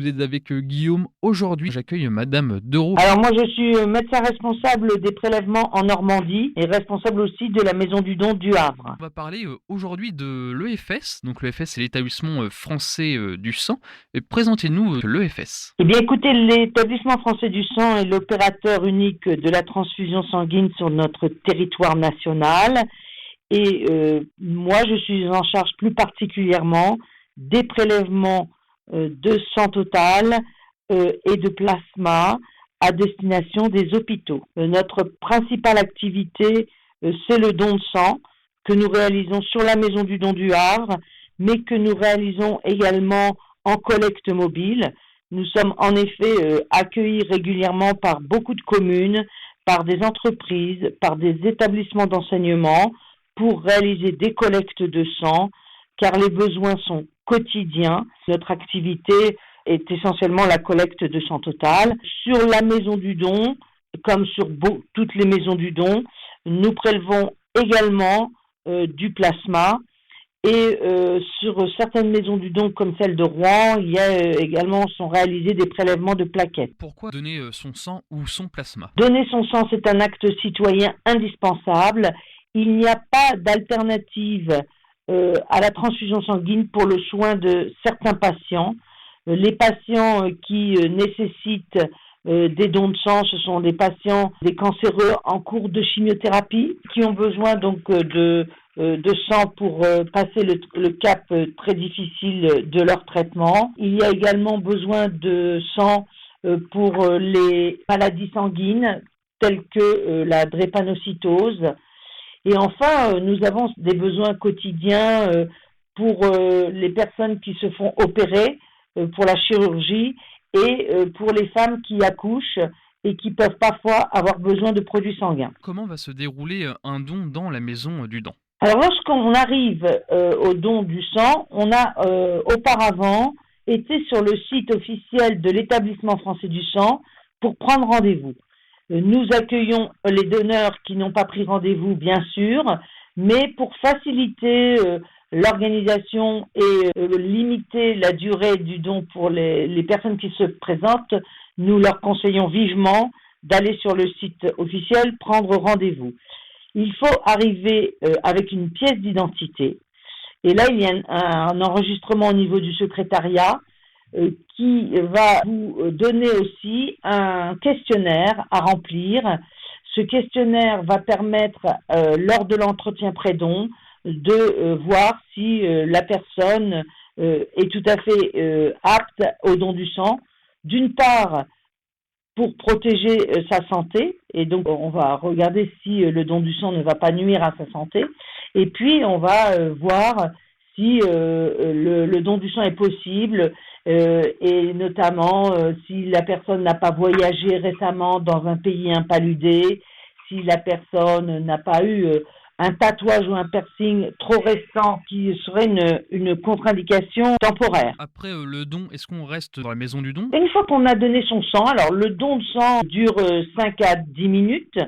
vous êtes avec Guillaume. Aujourd'hui, j'accueille Madame Dereau. Alors moi je suis médecin responsable des prélèvements en Normandie et responsable aussi de la Maison du Don du Havre. On va parler aujourd'hui de l'EFS. Donc l'EFS, c'est l'établissement français du sang. Et présentez-nous l'EFS. Eh bien écoutez, l'établissement français du sang est l'opérateur unique de la transfusion sanguine sur notre territoire national. Et moi je suis en charge plus particulièrement des prélèvements de sang total et de plasma à destination des hôpitaux. Notre principale activité, c'est le don de sang que nous réalisons sur la Maison du Don du Havre, mais que nous réalisons également en collecte mobile. Nous sommes en effet accueillis régulièrement par beaucoup de communes, par des entreprises, par des établissements d'enseignement pour réaliser des collectes de sang, car les besoins sont quotidiens. Notre activité est essentiellement la collecte de sang total. Sur la Maison du Don, comme sur toutes les maisons du don, nous prélevons également du plasma. Et sur certaines maisons du don, comme celle de Rouen, il y a également sont réalisés des prélèvements de plaquettes. Pourquoi donner son sang ou son plasma ? Donner son sang, c'est un acte citoyen indispensable. Il n'y a pas d'alternative à la transfusion sanguine pour le soin de certains patients. Les patients qui nécessitent des dons de sang, ce sont des patients, des cancéreux en cours de chimiothérapie, qui ont besoin donc de sang pour passer le cap très difficile de leur traitement. Il y a également besoin de sang pour les maladies sanguines telles que la drépanocytose. Et enfin, nous avons des besoins quotidiens pour les personnes qui se font opérer, pour la chirurgie et pour les femmes qui accouchent et qui peuvent parfois avoir besoin de produits sanguins. Comment va se dérouler un don dans la Maison du Don ? Alors lorsqu'on arrive au don du sang, on a auparavant été sur le site officiel de l'établissement français du sang pour prendre rendez-vous. Nous accueillons les donneurs qui n'ont pas pris rendez-vous, bien sûr, mais pour faciliter l'organisation et limiter la durée du don pour les personnes qui se présentent, nous leur conseillons vivement d'aller sur le site officiel prendre rendez-vous. Il faut arriver avec une pièce d'identité. Et là, il y a un enregistrement au niveau du secrétariat qui va vous donner aussi un questionnaire à remplir. Ce questionnaire va permettre, lors de l'entretien pré-don, de voir si la personne est tout à fait apte au don du sang. D'une part, pour protéger sa santé, et donc on va regarder si le don du sang ne va pas nuire à sa santé, et puis on va voir si le don du sang est possible, et notamment si la personne n'a pas voyagé récemment dans un pays impaludé, si la personne n'a pas eu un tatouage ou un piercing trop récent qui serait une contre-indication temporaire. Après le don, est-ce qu'on reste dans la Maison du Don ? Une fois qu'on a donné son sang, alors le don de sang dure 5 à 10 minutes.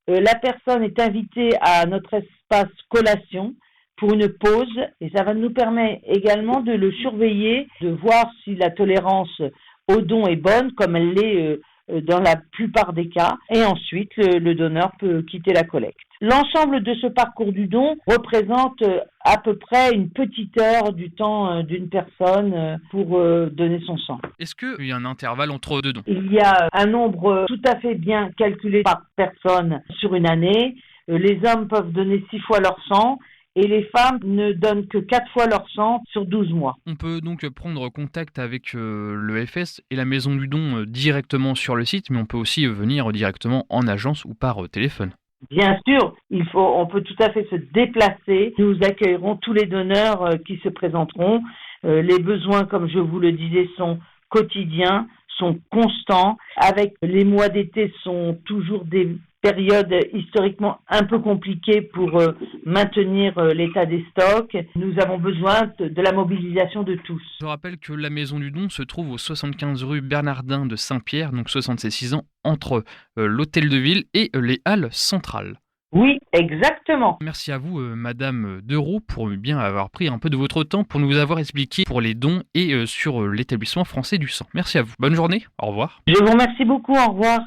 La personne est invitée à notre espace collation pour une pause et ça va nous permettre également de le surveiller, de voir si la tolérance au don est bonne comme elle l'est dans la plupart des cas, et ensuite le donneur peut quitter la collecte. L'ensemble de ce parcours du don représente à peu près une petite heure du temps d'une personne pour donner son sang. Est-ce qu'il y a un intervalle entre deux dons ? Il y a un nombre tout à fait bien calculé par personne sur une année. Les hommes peuvent donner 6 fois leur sang et les femmes ne donnent que 4 fois leur sang sur 12 mois. On peut donc prendre contact avec l'EFS et la Maison du Don directement sur le site, mais on peut aussi venir directement en agence ou par téléphone. Bien sûr, on peut tout à fait se déplacer. Nous accueillerons tous les donneurs qui se présenteront. Les besoins, comme je vous le disais, sont quotidiens, sont constants. Avec les mois d'été, sont toujours des période historiquement un peu compliquée pour maintenir l'état des stocks. Nous avons besoin de la mobilisation de tous. Je rappelle que la Maison du Don se trouve au 75 rue Bernardin de Saint-Pierre, donc 66 ans, entre l'Hôtel de Ville et les Halles centrales. Oui, exactement. Merci à vous, Madame Deroux, pour bien avoir pris un peu de votre temps pour nous avoir expliqué pour les dons et sur l'établissement français du sang. Merci à vous. Bonne journée. Au revoir. Je vous remercie beaucoup. Au revoir.